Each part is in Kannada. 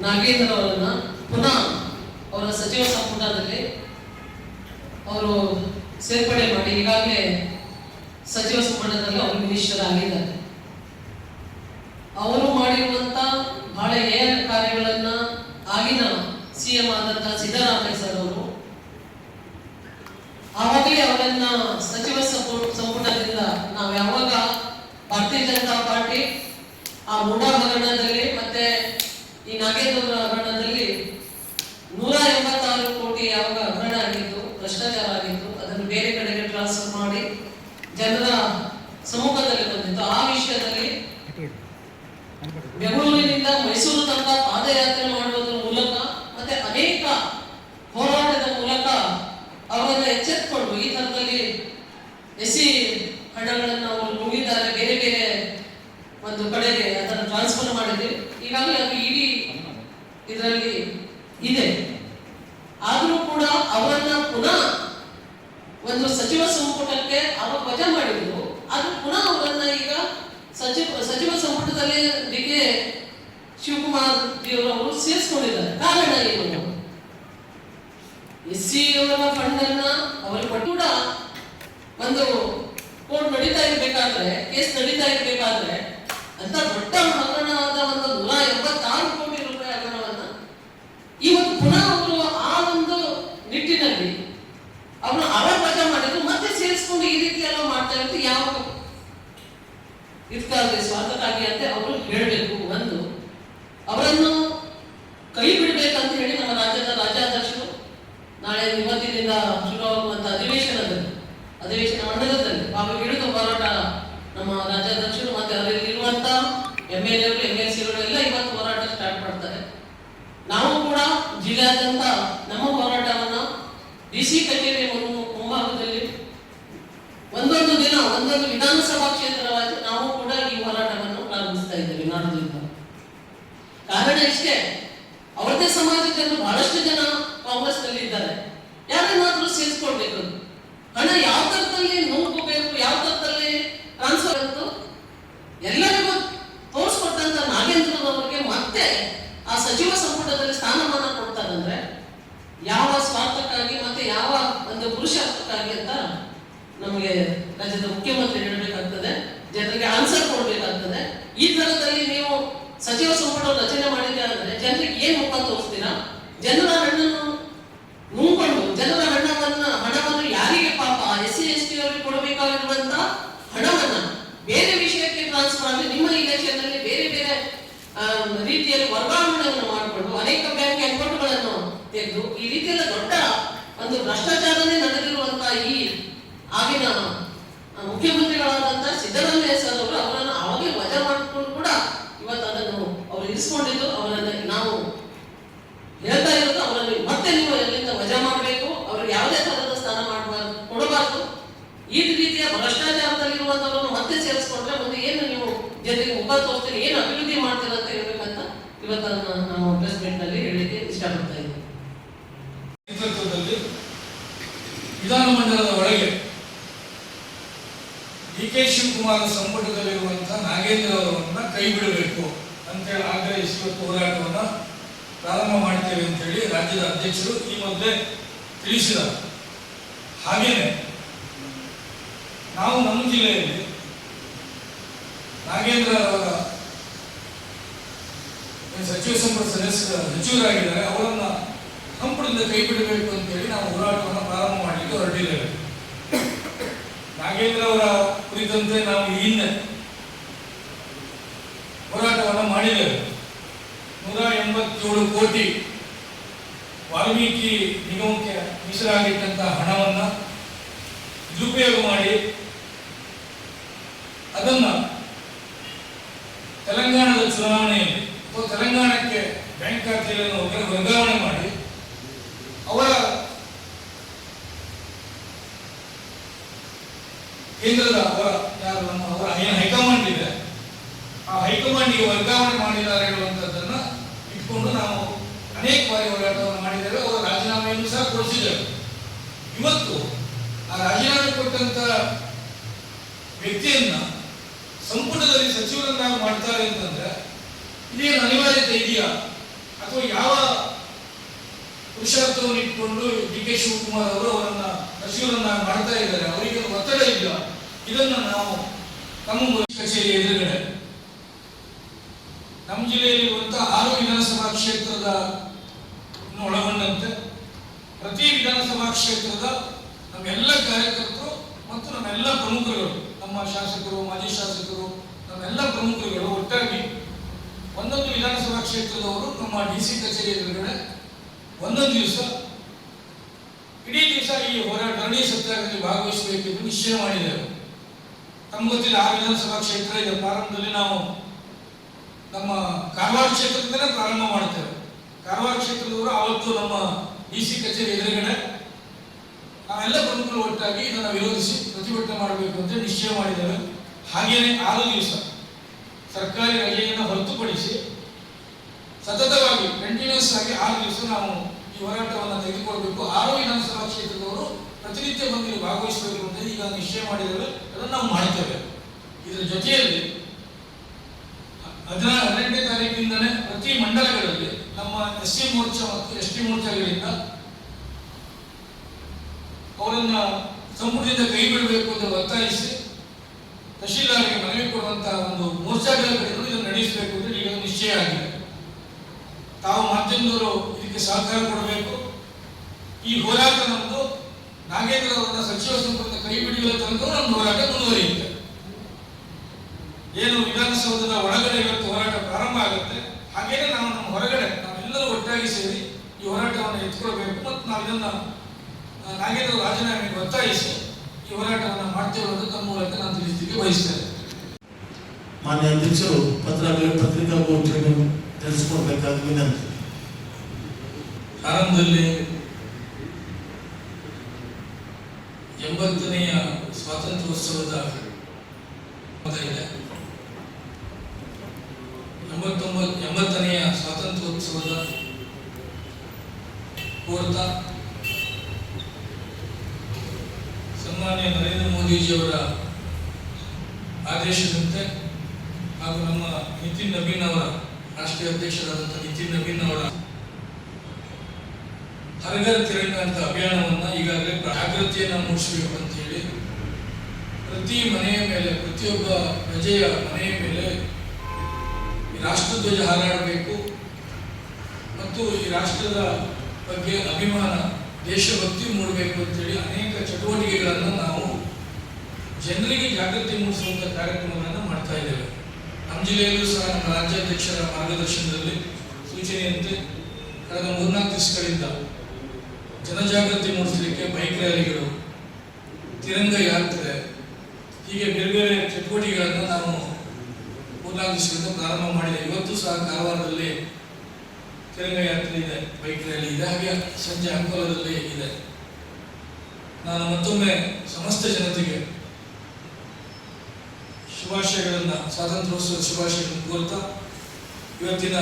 ನಾಗೇಂದ್ರ ಅವರನ್ನ ಪುನಃ ಅವರ ಸಚಿವ ಸಂಪುಟದಲ್ಲಿ ಅವರು ಸೇರ್ಪಡೆ ಮಾಡಿ ಈಗಾಗಲೇ ಸಚಿವ ಸಂಪುಟದಲ್ಲಿ ಅವರು ಮಿನಿಸ್ಟರ್ ಆಗಿದ್ದಾರೆ. ಅವರು ಮಾಡಿರುವಂತ ಬಹಳ ಕಾರ್ಯಗಳನ್ನ ಆಗಿನ ಸಿಎಂ ಆದಂತಹ ಸಿದ್ದರಾಮಯ್ಯ ಸರ್ ಅವರು ಆವಾಗಲೇ ಅವರನ್ನ ಸಚಿವ ಸಂಪುಟದಿಂದ ನಾವು ಯಾವಾಗ ಭಾರತೀಯ ಜನತಾ ಪಾರ್ಟಿ ಆ ಮೂಡಾ ಹಗರಣದಲ್ಲಿ ಮತ್ತೆ ಈ ನಾಗೇಂದ್ರ ಹಗರಣದಲ್ಲಿ 186 ಕೋಟಿ ಯಾವಾಗ ಹಗರಣ ಆಗಿತ್ತು, ಭ್ರಷ್ಟಾಚಾರ ಆಗಿತ್ತು, ಅದನ್ನು ಬೇರೆ ಕಡೆಗೆ ಟ್ರಾನ್ಸ್ಫರ್ ಮಾಡಿ ಜನರ ಸಮ್ಮುಖದಲ್ಲಿ ಬಂದಿತ್ತು. ಆ ವಿಷಯದಲ್ಲಿ ಬೆಂಗಳೂರಿನಿಂದ ಮೈಸೂರು ತನಕ ಪಾದಯಾತ್ರೆ ಮಾಡುವುದರ ಮೂಲಕ ಮತ್ತೆ ಅನೇಕ ಹೋರಾಟದ ಮೂಲಕ ಅವರನ್ನ ಎಚ್ಚೆತ್ತುಕೊಂಡು ಈ ತರದಲ್ಲಿ ಎಸಿ ಹಣಗಳನ್ನು ಅವರು ನುಂಗಿದ್ದಾರೆ, ಬೇರೆ ಬೇರೆ ಒಂದು ಕಡೆಗೆ ಅದನ್ನು ಟ್ರಾನ್ಸ್ಫರ್ ಮಾಡಿದೆ. ಈಗಾಗಲೇ ಅದು ಇಡೀ ಇದರಲ್ಲಿ ಇದೆ. ಆದರೂ ಕೂಡ ಅವರನ್ನ ಪುನಃ ಒಂದು ಸಚಿವ ಸಂಪುಟಕ್ಕೆ ಅವರು ವಜಾ ಮಾಡಿದ್ರು. ಅದು ಪುನಃ ಅವರನ್ನ ಈಗ ಸಚಿವ ಸಂಪುಟದಲ್ಲಿ ಡಿ.ಕೆ. ಶಿವಕುಮಾರ್ ಅವರು ಸೇರಿಸಿಕೊಂಡಿದ್ದಾರೆ. ಕಾರಣ ಏನು? ಎಸ್ಸಿ ಅವರ ಫಂಡ್ ಅನ್ನ ಅವರು ಕೂಡ ಒಂದು ಕೋರ್ಟ್ ನಡೀತಾ ಇರಬೇಕಾದ್ರೆ, ಕೇಸ್ ನಡೀತಾ ಇರಬೇಕಾದ್ರೆ ಅಂತ ದೊಡ್ಡ ಹಗರಣವಾದ ಒಂದು 186 ಕೋಟಿ ರೂಪಾಯಿ ಹಗರಣವನ್ನ ಇವತ್ತು ಪುನಃ ಅವರು ಆ ಒಂದು ನಿಟ್ಟಿನಲ್ಲಿ ಅವನು ವಜಾ ಮಾಡಿದ್ರು, ಮತ್ತೆ ಸೇರಿಸ್ಕೊಂಡು ಈ ರೀತಿ ಎಲ್ಲ ಮಾಡ್ತಾ ಇರೋದು ಯಾವ ಇದಕ್ಕಾಗಿ ಸ್ವಾರ್ಥಕ್ಕಾಗಿ ಅಂತ ಅವರು ಹೇಳಬೇಕು. ಒಂದು ಅವರನ್ನು ಕೈ ಬಿಡಬೇಕಂತ ಹೇಳಿ ನಮ್ಮ ರಾಜ್ಯದ ರಾಜ್ಯಾಧ್ಯಕ್ಷರು ನಾಳೆ ಇವತ್ತಿನಿಂದ ಶುರುವಾಗುವಂತಹ ಅಧಿವೇಶನ ಮಂಡಲದಲ್ಲಿ ಭಾಗವಹಿಡಿದು ಹೋರಾಟ ನಮ್ಮ ರಾಜ್ಯಾಧ್ಯಕ್ಷರು ಮತ್ತೆ ಅದರಲ್ಲಿ ಇರುವಂತ MLA-ಗಳು MLC-ಗಳು ಎಲ್ಲ ಇವತ್ತು ಹೋರಾಟ ಸ್ಟಾರ್ಟ್ ಮಾಡ್ತಾರೆ. ನಾವು ಕೂಡ ಜಿಲ್ಲಾದ್ಯಂತ ನಮ್ಮ ಹೋರಾಟವನ್ನ DC ಕಚೇರಿ ಮುಂಭಾಗದಲ್ಲಿ ಒಂದೊಂದು ದಿನ ಒಂದೊಂದು ವಿಧಾನಸಭಾ ಕ್ಷೇತ್ರವಾಗಿ ನಾವು ಕೂಡ ಈ ಹೋರಾಟವನ್ನು ಪ್ರಾರಂಭಿಸ್ತಾ ಇದ್ದೇವೆ ನಾಡದಿಂದ. ಕಾರಣ ಇಷ್ಟೇ, ಅವರದೇ ಸಮಾಜದ ಜನರು ಬಹಳಷ್ಟು ಜನ ಕಾಂಗ್ರೆಸ್ ನಲ್ಲಿ ಇದ್ದಾರೆ. ಯಾರನ್ನಾದ್ರೂ ಸೇರಿಸ್ಕೊಳ್ಬೇಕು, ಹಣ ಯಾವ ತರದಲ್ಲಿ ನುಂಗ್ಕೋಬೇಕು, ಯಾವ ತರದಲ್ಲಿ ಟ್ರಾನ್ಸ್ಫರ್ ಅಂತ ಎಲ್ಲರಿಗೂ ತೋರಿಸ್ಕೊಟ್ಟಂತ ನಾಗೇಂದ್ರನವರಿಗೆ ಮತ್ತೆ ಆ ಸಚಿವ ಸಂಪುಟದಲ್ಲಿ ಸ್ಥಾನಮಾನ ಕೊಡ್ತಾರಂದ್ರೆ ಯಾವ ಸ್ವಾರ್ಥಕ್ಕಾಗಿ ಮತ್ತೆ ಯಾವ ಒಂದು ಪುರುಷಾರ್ಥಕ್ಕಾಗಿ ಅಂತ ನಮಗೆ ರಾಜ್ಯದ ಮುಖ್ಯಮಂತ್ರಿ ಹೇಳಬೇಕಾಗ್ತದೆ, ಜನರಿಗೆ ಆನ್ಸರ್ ಕೊಡ್ಬೇಕಾಗ್ತದೆ. ಈ ತರದಲ್ಲಿ ನೀವು ಸಚಿವ ಸಂಪುಟ ರಚನೆ ಮಾಡಿದ್ದೀರಾ ಅಂದ್ರೆ ಜನರಿಗೆ ಏನ್ ಮುಖ ತೋರಿಸ್ತೀರಾ? ಜನರ ಹಣ್ಣನ್ನು ನುಂಗ್ಕೊಂಡು ಜನರ ಹಣವನ್ನು ಯಾರಿಗೆ ಪಾಪ SC ST ಅವರಿಗೆ ಕೊಡಬೇಕಾಗಿರುವಂತ ಹಣವನ್ನ ಬೇರೆ ವಿಷಯಕ್ಕೆ ಟ್ರಾನ್ಸ್ಫರ್ ಮಾಡಿ ನಿಮ್ಮ ಇಲೆಕ್ಷನ್ ಅಲ್ಲಿ ಬೇರೆ ಬೇರೆ ರೀತಿಯಲ್ಲಿ ವರ್ಗಾವಣೆಯನ್ನು ಮಾಡಿಕೊಂಡು ಅನೇಕ ಬ್ಯಾಂಕ್ ಅಕೌಂಟ್ಗಳನ್ನು ತೆಗೆದು ಈ ರೀತಿಯಲ್ಲ ದೊಡ್ಡ ಒಂದು ಭ್ರಷ್ಟಾಚಾರನೇ ನಡೆದಿರುವಂತಹ ಈ ಆಗಿನ ಮುಖ್ಯಮಂತ್ರಿಗಳಾದಂತಹ ಸಿದ್ದರಾಮಯ್ಯ ಸರ್ ಅವರು ಅವರನ್ನು ಅವಾಗೇ ವಜಾ ಮಾಡಿಕೊಂಡು ಕೂಡ ಇವತ್ತು ಅದನ್ನು ಅವರು ಇರಿಸಿಕೊಂಡಿದ್ದು. ಅವರನ್ನು ನಾವು ಹೇಳ್ತಾ ಇರೋದು ಅವರನ್ನು ಮತ್ತೆ ನೀವು ಎಲ್ಲಿಂದ ವಜಾ ಮಾಡಬೇಕು, ಅವ್ರಿಗೆ ಯಾವುದೇ ತರಹದ ಸ್ಥಾನ ಕೊಡಬಾರ್ದು. ಈ ರೀತಿಯ ಭ್ರಷ್ಟಾಚಾರದಲ್ಲಿರುವಂತವರನ್ನು ಮತ್ತೆ ಸೇರಿಸ್ಕೊಂಡ್ರೆ ಮುಂದೆ ಏನು ನೀವು ಜನರಿಗೆ ಮುಖ ತೋರಿಸ್ತೀರಿ, ಏನು ಅಭಿವೃದ್ಧಿ ಮಾಡ್ತೀರ ಅಂತ ಹೇಳ್ಬೇಕಂತ ಇವತ್ತು ನಾವು ಪ್ರೆಸ್ ಮೀಟ್ ನಲ್ಲಿ ಹೇಳಿಕ್ಕೆ ಇಷ್ಟಪಡ್ತಾ ಇದ್ದೀವಿ. ನೇತೃತ್ವದಲ್ಲಿ ವಿಧಾನಮಂಡಲದ ಒಳಗೆ ಡಿ.ಕೆ. ಶಿವಕುಮಾರ್ ಸಂಪುಟದಲ್ಲಿರುವಂತಹ ನಾಗೇಂದ್ರ ಅವರನ್ನ ಕೈ ಬಿಡಬೇಕು ಅಂತೇಳಿ ಆಗ್ರಹಿಸಿ ಇವತ್ತು ಹೋರಾಟವನ್ನು ಪ್ರಾರಂಭ ಮಾಡ್ತೇವೆ ಅಂತ ಹೇಳಿ ರಾಜ್ಯದ ಅಧ್ಯಕ್ಷರು ಈ ಮೊದಲೇ ತಿಳಿಸಿದರು. ಹಾಗೇನೆ ನಾವು ನಮ್ಮ ಜಿಲ್ಲೆಯಲ್ಲಿ ನಾಗೇಂದ್ರ ಅವರ ಸಚಿವ ಸಂಪುಟ ಸಚಿವರಾಗಿದ್ದಾರೆ, ಅವರನ್ನ ಸಂಪುಟದಿಂದ ಕೈ ಬಿಡಬೇಕು ಅಂತೇಳಿ ನಾವು ಹೋರಾಟವನ್ನು ಪ್ರಾರಂಭ ಮಾಡಲಿಕ್ಕೆ ಹೊರಟಿದ್ದೇವೆ. ನಾಗೇಂದ್ರ ಅವರ ಕುರಿತಂತೆ ನಾವು ಹಿಂದೆ ಹೋರಾಟವನ್ನು ಮಾಡಿದ್ದೇವೆ. 187 ಕೋಟಿ ವಾಲ್ಮೀಕಿ ನಿಗಮಕ್ಕೆ ಮೀಸಲಾಗಿಟ್ಟಂತಹ ಹಣವನ್ನ ದುರುಪಯೋಗ ಮಾಡಿ ಅದನ್ನ ತೆಲಂಗಾಣದ ಚುನಾವಣೆಯಲ್ಲಿ ಅಥವಾ ತೆಲಂಗಾಣಕ್ಕೆ ಬ್ಯಾಂಕ್ ಖಾತೆಯನ್ನು ವರ್ಗಾವಣೆ ಮಾಡಿ ಅವರ ಕೇಂದ್ರದ ಅವರ ಹೈಕಮಾಂಡ್ ಇದೆ, ಆ ಹೈಕಮಾಂಡ್ಗೆ ವರ್ಗಾವಣೆ ಮಾಡಿದ್ದಾರೆ ಹೇಳುವಂಥದ್ದನ್ನ ಇಟ್ಕೊಂಡು ನಾವು ಅನೇಕ ಬಾರಿ ಹೋರಾಟವನ್ನು ಮಾಡಿದ್ದೇವೆ. ಅವರ ರಾಜೀನಾಮೆಯನ್ನು ಸಹ ಕೊಡಿಸಿದ್ದೇವೆ. ಇವತ್ತು ಆ ರಾಜೀನಾಮೆ ಕೊಟ್ಟಂತ ವ್ಯಕ್ತಿಯನ್ನ ಸಂಪುಟದಲ್ಲಿ ಸಚಿವರನ್ನಾಗಿ ಮಾಡ್ತಾರೆ ಅಂತಂದ್ರೆ ಇದೇನು ಅನಿವಾರ್ಯತೆ ಇದೆಯಾ ಅಥವಾ ಯಾವ ಪುರುಷಾರ್ಥವನ್ನು ಇಟ್ಕೊಂಡು ಡಿ.ಕೆ. ಶಿವಕುಮಾರ್ ಅವರು ಅವರನ್ನ ಸಚಿವರನ್ನ ಮಾಡ್ತಾ ಇದ್ದಾರೆ, ಅವರಿಗೆ ಒತ್ತಡ ಇಲ್ಲ. ಇದನ್ನು ನಾವು ನಮ್ಮ ಕಚೇರಿ ಎದುರುಗಡೆ ನಮ್ಮ ಜಿಲ್ಲೆಯಲ್ಲಿರುವಂತಹ 6 ವಿಧಾನಸಭಾ ಕ್ಷೇತ್ರದ ಒಳಗೊಂಡಂತೆ ಪ್ರತಿ ವಿಧಾನಸಭಾ ಕ್ಷೇತ್ರದ ನಮ್ಮೆಲ್ಲ ಕಾರ್ಯಕರ್ತರು ಮತ್ತು ನಮ್ಮೆಲ್ಲ ಪ್ರಮುಖರುಗಳು, ನಮ್ಮ ಶಾಸಕರು, ಮಾಜಿ ಶಾಸಕರು, ನಮ್ಮೆಲ್ಲ ಪ್ರಮುಖರುಗಳು ಒಟ್ಟಾಗಿ ಒಂದೊಂದು ವಿಧಾನಸಭಾ ಕ್ಷೇತ್ರದವರು ನಮ್ಮ ಡಿ.ಸಿ. ಕಚೇರಿ ಎದುರುಗಡೆ ಒಂದೊಂದು ದಿವಸ ಇಡೀ ದಿವಸ ಈ ಧರಣಿ ಸತ್ಯಾಗ್ರಹದಲ್ಲಿ ಭಾಗವಹಿಸಬೇಕೆಂದು ನಿಶ್ಚಯ ಮಾಡಿದ್ದೇವೆ. ತಮ್ಗೆ ಗೊತ್ತಿಲ್ಲ, 6 ವಿಧಾನಸಭಾ ಕ್ಷೇತ್ರ ಇದೆ. ಪ್ರಾರಂಭದಲ್ಲಿ ನಾವು ನಮ್ಮ ಕಾರವಾರ ಕ್ಷೇತ್ರದಿಂದಲೇ ಪ್ರಾರಂಭ ಮಾಡ್ತೇವೆ. ಕಾರವಾರ ಕ್ಷೇತ್ರದವರು ಅವತ್ತು ನಮ್ಮ ಡಿ.ಸಿ. ಕಚೇರಿ ಎದುರುಗಡೆ ನಾವೆಲ್ಲ ಪ್ರಮುಖರು ಒಟ್ಟಾಗಿ ಇದನ್ನು ವಿರೋಧಿಸಿ ಪ್ರತಿಭಟನೆ ಮಾಡಬೇಕು ಅಂತ ನಿಶ್ಚಯ ಮಾಡಿದ್ದೇವೆ. ಹಾಗೇನೆ 6 ದಿವಸ ಸರ್ಕಾರಿ ರಜೆಯನ್ನು ಹೊರತುಪಡಿಸಿ ಸತತವಾಗಿ ಕಂಟಿನ್ಯೂಸ್ ಆಗಿ 6 ದಿವಸ ನಾವು ಈ ಹೋರಾಟವನ್ನು ತೆಗೆದುಕೊಳ್ಬೇಕು. 6 ವಿಧಾನಸಭಾ ಕ್ಷೇತ್ರದವರು ಪ್ರತಿನಿತ್ಯ ಬಂದು ಭಾಗವಹಿಸಬೇಕು ಅಂತ ಈಗ ನಿಶ್ಚಯ ಮಾಡಿದ್ದೇವೆ. ಅದನ್ನು ನಾವು ಮಾಡ್ತೇವೆ. ಇದರ ಜೊತೆಯಲ್ಲಿ 18ನೇ ತಾರೀಕಿನಿಂದಲೇ ಪ್ರತಿ ಮಂಡಲಗಳಲ್ಲಿ ನಮ್ಮ ಎಸ್.ಸಿ. ಮೋರ್ಚಾ ಮತ್ತು ಎಸ್.ಟಿ. ಮೋರ್ಚಾಗಳಿಂದ ಅವರನ್ನ ಸಂಪುಟದಿಂದ ಕೈ ಬಿಡಬೇಕು ಅಂತ ಒತ್ತಾಯಿಸಿ ತಹಶೀಲ್ದಾರ್ಗೆ ಮನವಿ ಕೊಡುವಂತಹ ಒಂದು ಮೋರ್ಚಾಗಳ ಕಡೆಗಳು ಇದನ್ನು ನಡೆಸಬೇಕು ಅಂತ ಈಗ ನಿಶ್ಚಯ ಆಗಿದೆ. ತಾವು ಮಾಧ್ಯಮದವರು ಇದಕ್ಕೆ ಸಹಕಾರ ಕೊಡಬೇಕು. ಈ ಹೋರಾಟ ನಮ್ಮದು ನಾಗೇಂದ್ರ ಅವರನ್ನ ಸಚಿವ ಸಂಪುಟದ ಕೈ ಬಿಡುವ ತನಕ ನಮ್ಮ ಹೋರಾಟ ಮುಂದುವರಿಯುತ್ತೆ. ಏನು ವಿಧಾನಸೌಧದ ಒಳಗಡೆ ಇವತ್ತು ಹೋರಾಟ ಪ್ರಾರಂಭ ಆಗುತ್ತೆ, ಹಾಗೇನೆ ನಾವು ನಮ್ಮ ಹೊರಗಡೆ ನಾವೆಲ್ಲರೂ ಒಟ್ಟಾಗಿ ಸೇರಿ ಈ ಹೋರಾಟವನ್ನು ಎತ್ಕೊಳ್ಬೇಕು ಮತ್ತು ನಾವು ಇದನ್ನ ನಾಗೇಂದ್ರ ರಾಜೀನಾಮೆಗೆ ಒತ್ತಾಯಿಸಿ ಈ ಹೋರಾಟವನ್ನು ಮಾಡ್ತೇವೆ ಅಂತ ತಮ್ಮ ಮೂಲಕ ನಾನು ತಿಳಿಸಲಿಕ್ಕೆ ಬಯಸ್ತೇನೆ. ಮಾನ್ಯ ಅಧ್ಯಕ್ಷರು ಪತ್ರಿಕಾಗೋಷ್ಠಿಯನ್ನು ತಿಳಿಸಿಕೊಡ್ಬೇಕಾದ ವಿನಂತಿ. ಆರಂಭದಲ್ಲಿ 80ನೇ ಸ್ವಾತಂತ್ರ್ಯೋತ್ಸವದ ಇದೆ. 80ನೇ ಸ್ವಾತಂತ್ರ್ಯೋತ್ಸವದ ಪೂರ್ತ ಸನ್ಮಾನ್ಯ ನರೇಂದ್ರ ಮೋದಿಜಿಯವರ ಆದೇಶದಂತೆ ಹಾಗೂ ನಮ್ಮ ನಿತಿನ್ ನವೀನ್ ಅವರ ರಾಷ್ಟ್ರೀಯ ಅಧ್ಯಕ್ಷರಾದಂತಹ ನಿತಿನ್ ನವೀನ್ ಅವರ ಹರ್ ಘರ್ ತಿರಂಗ ಅಂತ ಅಭಿಯಾನವನ್ನ ಈಗಾಗಲೇ ಜಾಗೃತಿಯನ್ನು ಮೂಡಿಸಬೇಕು ಅಂತ ಹೇಳಿ ಪ್ರತಿ ಮನೆಯ ಮೇಲೆ, ಪ್ರತಿಯೊಬ್ಬ ಪ್ರಜೆಯ ಮನೆಯ ಮೇಲೆ ಈ ರಾಷ್ಟ್ರಧ್ವಜ ಹಾರಾಡಬೇಕು ಮತ್ತು ಈ ರಾಷ್ಟ್ರದ ಬಗ್ಗೆ ಅಭಿಮಾನ, ದೇಶಭಕ್ತಿ ಮೂಡಬೇಕು ಅಂತೇಳಿ ಅನೇಕ ಚಟುವಟಿಕೆಗಳನ್ನು ನಾವು ಜನರಿಗೆ ಜಾಗೃತಿ ಮೂಡಿಸುವಂಥ ಕಾರ್ಯಕ್ರಮಗಳನ್ನು ಮಾಡ್ತಾ ಇದ್ದೇವೆ. ನಮ್ಮ ಜಿಲ್ಲೆಯಲ್ಲೂ ಸಹ ನಮ್ಮ ರಾಜ್ಯಾಧ್ಯಕ್ಷರ ಮಾರ್ಗದರ್ಶನದಲ್ಲಿ ಸೂಚನೆಯಂತೆ ಕಳೆದ 3-4 ದಿವಸಗಳಿಂದ ಜನಜಾಗೃತಿ ಮೂಡಿಸಲಿಕ್ಕೆ ಬೈಕ್ ರ್ಯಾಲಿಗಳು, ತಿರಂಗ ಯಾತ್ರೆ, ಹೀಗೆ ಬೇರೆ ಬೇರೆ ಚಟುವಟಿಕೆಗಳನ್ನು ನಾವು 3-4 ದಿವಸಗಳಿಂದ ಪ್ರಾರಂಭ ಮಾಡಿದೆ. ಇವತ್ತು ಸಹ ಕಾರವಾರದಲ್ಲಿ ತಿರಂಗ ಯಾತ್ರೆ ಇದೆ, ಬೈಕ್ ರ್ಯಾಲಿ ಇದೆ, ಹಾಗೆ ಸಂಜೆ ಅಂಕೋಲದಲ್ಲಿ ಇದೆ. ನಾನು ಮತ್ತೊಮ್ಮೆ ಸಮಸ್ತ ಜನತೆಗೆ ಶುಭಾಶಯಗಳನ್ನು, ಸ್ವಾತಂತ್ರ್ಯೋತ್ಸವ ಶುಭಾಶಯಗಳನ್ನು ಕೋರ್ತಾ ಇವತ್ತಿನ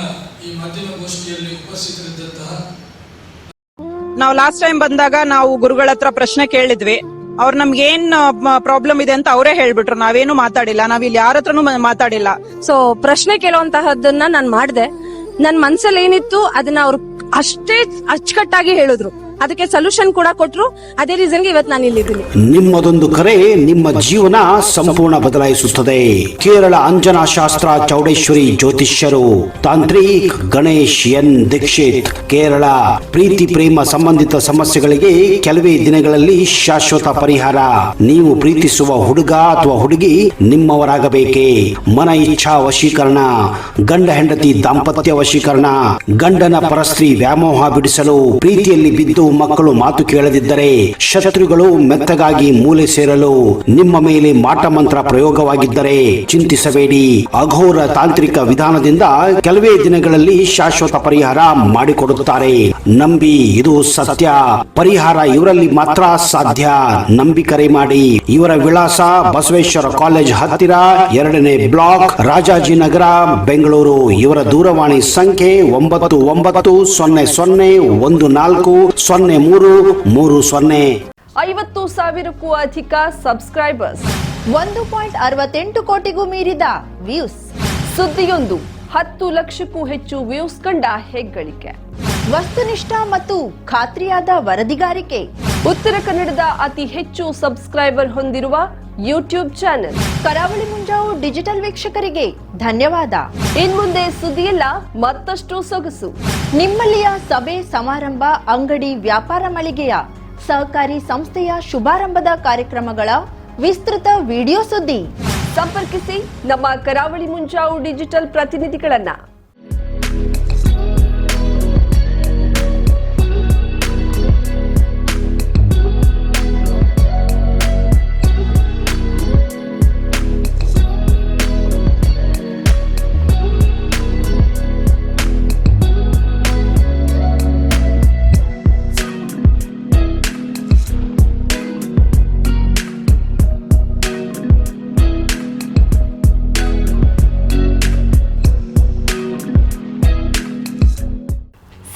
ಈ ಮಾಧ್ಯಮ ಗೋಷ್ಠಿಯಲ್ಲಿ ಉಪಸ್ಥಿತರಿದ್ದಂತಹ ನಾವು ಲಾಸ್ಟ್ ಟೈಮ್ ಬಂದಾಗ ನಾವು ಗುರುಗಳ ಹತ್ರ ಪ್ರಶ್ನೆ ಕೇಳಿದ್ವಿ. ಅವ್ರು ನಮ್ಗೆ ಏನ್ ಪ್ರಾಬ್ಲಮ್ ಇದೆ ಅಂತ ಅವರೇ ಹೇಳ್ಬಿಟ್ರು. ನಾವೇನು ಮಾತಾಡಿಲ್ಲ, ನಾವಿಲ್ಲಿ ಯಾರ ಹತ್ರನೂ ಮಾತಾಡಿಲ್ಲ. ಸೊ ಪ್ರಶ್ನೆ ಕೇಳುವಂತಹದ್ದನ್ನ ನಾನು ಮಾಡಿದೆ. ನನ್ ಮನ್ಸಲ್ಲಿ ಏನಿತ್ತು ಅದನ್ನ ಅವ್ರು ಅಷ್ಟೇ ಅಚ್ಚುಕಟ್ಟಾಗಿ ಹೇಳಿದ್ರು. ಅದಕ್ಕೆ ಸೊಲ್ಯೂಷನ್ ಕೂಡ ಕೊಟ್ರು. ಅದೇ ರೀಸನ್ಗೆ ಇವತ್ತು ನಾನು ಇಲ್ಲಿದ್ದೀನಿ. ನಿಮ್ಮದೊಂದು ಕರೆ ನಿಮ್ಮ ಜೀವನ ಸಂಪೂರ್ಣ ಬದಲಾಯಿಸುತ್ತದೆ. ಕೇರಳ ಅಂಜನಾ ಶಾಸ್ತ್ರ ಚೌಡೇಶ್ವರಿ ಜ್ಯೋತಿಷ್ಯರು ತಾಂತ್ರಿಕ್ ಗಣೇಶ್ ಎನ್ ದೀಕ್ಷಿತ್, ಕೇರಳ. ಪ್ರೀತಿ ಪ್ರೇಮ ಸಂಬಂಧಿತ ಸಮಸ್ಯೆಗಳಿಗೆ ಕೆಲವೇ ದಿನಗಳಲ್ಲಿ ಶಾಶ್ವತ ಪರಿಹಾರ. ನೀವು ಪ್ರೀತಿಸುವ ಹುಡುಗ ಅಥವಾ ಹುಡುಗಿ ನಿಮ್ಮವರಾಗಬೇಕೇ? ಮನ ಇಚ್ಛಾ ವಶೀಕರಣ, ಗಂಡ ಹೆಂಡತಿ ದಾಂಪತ್ಯ ವಶೀಕರಣ, ಗಂಡನ ಪರಸ್ತ್ರೀ ವ್ಯಾಮೋಹ ಬಿಡಿಸಲು, ಪ್ರೀತಿಯಲ್ಲಿ ಬಿದ್ದು ಮಕ್ಕಳು ಮಾತು ಕೇಳದಿದ್ದರೆ, ಶತ್ರುಗಳು ಮೆತ್ತಗಾಗಿ ಮೂಲೆ ಸೇರಲು, ನಿಮ್ಮ ಮೇಲೆ ಮಾಟ ಮಂತ್ರ ಪ್ರಯೋಗವಾಗಿದ್ದರೆ ಚಿಂತಿಸಬೇಡಿ. ಅಘೋರ ತಾಂತ್ರಿಕ ವಿಧಾನದಿಂದ ಕೆಲವೇ ದಿನಗಳಲ್ಲಿ ಶಾಶ್ವತ ಪರಿಹಾರ ಮಾಡಿಕೊಡುತ್ತಾರೆ. ನಂಬಿ, ಇದು ಸತ್ಯ. ಪರಿಹಾರ ಇವರಲ್ಲಿ ಮಾತ್ರ ಸಾಧ್ಯ. ನಂಬಿ ಕರೆ ಮಾಡಿ. ಇವರ ವಿಳಾಸ ಬಸವೇಶ್ವರ ಕಾಲೇಜ್ ಹತ್ತಿರ, 2ನೇ ಬ್ಲಾಕ್, ರಾಜಾಜಿನಗರ, ಬೆಂಗಳೂರು. ಇವರ ದೂರವಾಣಿ ಸಂಖ್ಯೆ 9914140330. 50,000ಕ್ಕೂ ಅಧಿಕ ಸಬ್ಸ್ಕ್ರೈಬರ್ಸ್, 1.68 ಕೋಟಿಗೂ ಮೀರಿದ ವ್ಯೂಸ್. ಸುದ್ದಿಯೊಂದು 10 ಲಕ್ಷಕ್ಕೂ ಹೆಚ್ಚು ವ್ಯೂಸ್ ಕಂಡ ಹೆಗ್ಗಳಿಕೆ. ವಸ್ತುನಿಷ್ಠ ಮತ್ತು ಖಾತ್ರಿಯಾದ ವರದಿಗಾರಿಕೆ. ಉತ್ತರ ಕನ್ನಡದ ಅತಿ ಹೆಚ್ಚು ಸಬ್ಸ್ಕ್ರೈಬರ್ ಹೊಂದಿರುವ ಯೂಟ್ಯೂಬ್ ಚಾನೆಲ್. ಕರಾವಳಿ ಮುಂಜಾವು ಡಿಜಿಟಲ್ ವೀಕ್ಷಕರಿಗೆ ಧನ್ಯವಾದ. ಇನ್ಮುಂದೆ ಸುದ್ದಿಯಲ್ಲ ಮತ್ತಷ್ಟು ಸೊಗಸು. ನಿಮ್ಮಲ್ಲಿಯ ಸಭೆ ಸಮಾರಂಭ, ಅಂಗಡಿ, ವ್ಯಾಪಾರ ಮಳಿಗೆಯ ಸಹಕಾರಿ ಸಂಸ್ಥೆಯ ಶುಭಾರಂಭದ ಕಾರ್ಯಕ್ರಮಗಳ ವಿಸ್ತೃತ ವಿಡಿಯೋ ಸುದ್ದಿ. ಸಂಪರ್ಕಿಸಿ ನಮ್ಮ ಕರಾವಳಿ ಮುಂಜಾವು ಡಿಜಿಟಲ್ ಪ್ರತಿನಿಧಿಗಳನ್ನ.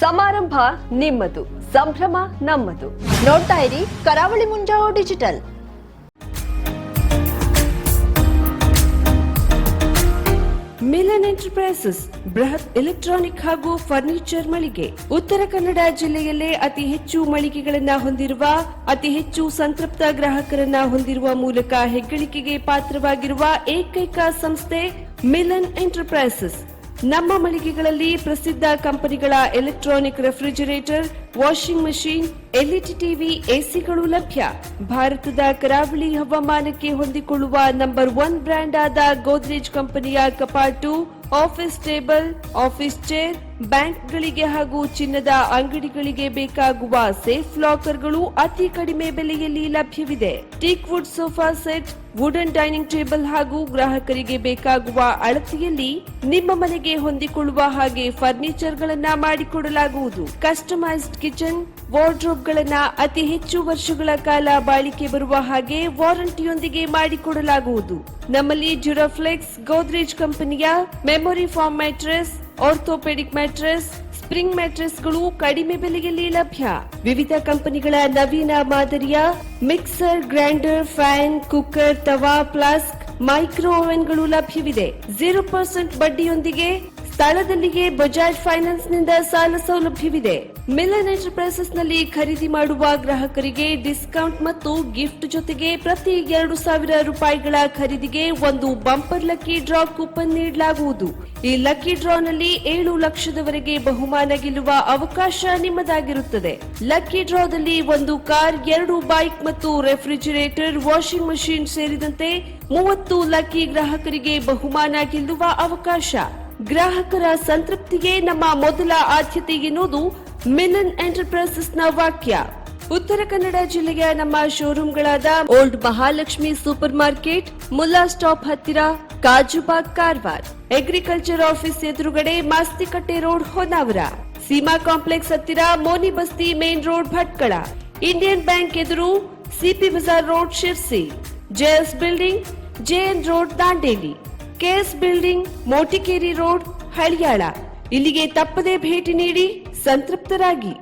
ಸಮಾರಂಭ ನಿಮ್ಮದು, ಸಂಭ್ರಮ ನಮ್ಮದು. ನೋಡ್ತಾ ಇರಿ ಕರಾವಳಿ ಮುಂಜಾವು ಡಿಜಿಟಲ್. ಮಿಲನ್ ಎಂಟರ್ಪ್ರೈಸಸ್ ಬೃಹತ್ ಎಲೆಕ್ಟ್ರಾನಿಕ್ ಹಾಗೂ ಫರ್ನಿಚರ್ ಮಳಿಗೆ. ಉತ್ತರ ಕನ್ನಡ ಜಿಲ್ಲೆಯಲ್ಲೇ ಅತಿ ಹೆಚ್ಚು ಮಳಿಗೆಗಳನ್ನ ಹೊಂದಿರುವ, ಅತಿ ಹೆಚ್ಚು ಸಂತೃಪ್ತ ಗ್ರಾಹಕರನ್ನ ಹೊಂದಿರುವ ಮೂಲಕ ಹೆಗ್ಗಳಿಕೆಗೆ ಪಾತ್ರವಾಗಿರುವ ಏಕೈಕ ಸಂಸ್ಥೆ ಮಿಲನ್ ಎಂಟರ್ಪ್ರೈಸಸ್. ನಮ್ಮ ಮಳಿಗೆಗಳಲ್ಲಿ ಪ್ರಸಿದ್ಧ ಕಂಪನಿಗಳ electronic refrigerator, washing machine, LED TV, ಎಸಿಗಳು ಲಭ್ಯ. ಭಾರತದ ಕರಾವಳಿ ಹವಾಮಾನಕ್ಕೆ ಹೊಂದಿಕೊಳ್ಳುವ ನಂಬರ್ 1 ಬ್ರ್ಯಾಂಡ್ ಆದ ಗೋದ್ರೇಜ್ ಕಂಪನಿಯ ಕಪಾಟು, ಆಫೀಸ್ ಟೇಬಲ್, ಆಫೀಸ್ ಚೇರ್, ಬ್ಯಾಂಕ್ಗಳಿಗೆ ಹಾಗೂ ಚಿನ್ನದ ಅಂಗಡಿಗಳಿಗೆ ಬೇಕಾಗುವ ಸೇಫ್ ಲಾಕರ್ಗಳು ಅತಿ ಕಡಿಮೆ ಬೆಲೆಯಲ್ಲಿ ಲಭ್ಯವಿದೆ. Teak wood sofa set, wooden dining table ಹಾಗೂ ಗ್ರಾಹಕರಿಗೆ ಬೇಕಾಗುವ ಅಳತೆಯಲ್ಲಿ ನಿಮ್ಮ ಮನೆಗೆ ಹೊಂದಿಕೊಳ್ಳುವ ಹಾಗೆ ಫರ್ನಿಚರ್ ಗಳನ್ನ ಮಾಡಿಕೊಡಲಾಗುವುದು. ಕಸ್ಟಮೈಸ್ಡ್ ಕಿಚನ್, ವಾರ್ಡ್ರೋಬ್ ಗಳನ್ನ ಅತಿ ಹೆಚ್ಚು ವರ್ಷಗಳ ಕಾಲ ಬಾಳಿಕೆ ಬರುವ ಹಾಗೆ ವಾರಂಟಿಯೊಂದಿಗೆ ಮಾಡಿಕೊಡಲಾಗುವುದು. ನಮ್ಮಲ್ಲಿ ಡ್ಯೂರಾಫ್ಲೆಕ್ಸ್, ಗೋದ್ರೇಜ್ ಕಂಪನಿಯ memory foam mattress, orthopaedic mattress, spring ಮ್ಯಾಟ್ರೆಸ್ಗಳು ಕಡಿಮೆ ಬೆಲೆಯಲ್ಲಿ ಲಭ್ಯ. ವಿವಿಧ ಕಂಪನಿಗಳ ನವೀನ ಮಾದರಿಯ ಮಿಕ್ಸರ್, ಗ್ರೈಂಡರ್, ಫ್ಯಾನ್, ಕುಕ್ಕರ್, ತವಾ, ಫ್ಲಾಸ್ಕ್, ಮೈಕ್ರೋ ಓವೆನ್ಗಳು ಲಭ್ಯವಿದೆ. 0% ಬಡ್ಡಿಯೊಂದಿಗೆ ಸ್ಥಳದಲ್ಲಿಯೇ ಬಜಾಜ್ ಫೈನಾನ್ಸ್ ನಿಂದ ಸಾಲ ಸೌಲಭ್ಯವಿದೆ. ಮಿಲನ್ ಎಂಟರ್ಪ್ರೈಸಸ್ ನಲ್ಲಿ ಖರೀದಿ ಮಾಡುವ ಗ್ರಾಹಕರಿಗೆ ಡಿಸ್ಕೌಂಟ್ ಮತ್ತು ಗಿಫ್ಟ್ ಜೊತೆಗೆ ಪ್ರತಿ 2,000 ರೂಪಾಯಿಗಳ ಖರೀದಿಗೆ ಒಂದು ಬಂಪರ್ ಲಕ್ಕಿ ಡ್ರಾ ಕೂಪನ್ ನೀಡಲಾಗುವುದು. ಈ ಲಕ್ಕಿ ಡ್ರಾ ನಲ್ಲಿ 7 ಲಕ್ಷದವರೆಗೆ ಬಹುಮಾನ ಗೆಲ್ಲುವ ಅವಕಾಶ ನಿಮ್ಮದಾಗಿರುತ್ತದೆ. ಲಕ್ಕಿ ಡ್ರಾದಲ್ಲಿ 1 ಕಾರ್, 2 ಬೈಕ್ ಮತ್ತು ರೆಫ್ರಿಜರೇಟರ್, ವಾಷಿಂಗ್ ಮಷೀನ್ ಸೇರಿದಂತೆ 30 ಲಕ್ಕಿ ಗ್ರಾಹಕರಿಗೆ ಬಹುಮಾನ ಗೆಲ್ಲುವ ಅವಕಾಶ. ಗ್ರಾಹಕರ ಸಂತೃಪ್ತಿಗೆ ನಮ್ಮ ಮೊದಲ ಆದ್ಯತೆ ಎನ್ನುವುದು ಮಿಲನ್ ಎಂಟರ್ಪ್ರೈಸಸ್ ನ ವಾಕ್ಯ. ಉತ್ತರ ಕನ್ನಡ ಜಿಲ್ಲೆಯ ನಮ್ಮ ಶೋರೂಮ್ಗಳಾದ old Mahalakshmi super market, Mulla stop ಹತ್ತಿರ, ಕಾಜುಬಾಗ್, ಕಾರವಾರ, ಅಗ್ರಿಕಲ್ಚರ್ ಆಫೀಸ್ ಎದುರುಗಡೆ, ಮಾಸ್ತಿಕಟ್ಟೆ ರೋಡ್, ಹೊನ್ನಾವರ, ಸೀಮಾ ಕಾಂಪ್ಲೆಕ್ಸ್ ಹತ್ತಿರ, Moni Basti main road, Bhatkal, Indian bank ಎದುರು, CP Bazar road, Sirsi, JS building, JN road, Dandeli, KS building, Motikeri road, Haliyal. ಇಲ್ಲಿಗೆ ತಪ್ಪದೇ ಭೇಟಿ ನೀಡಿ ಸಂತೃಪ್ತರಾಗಿ.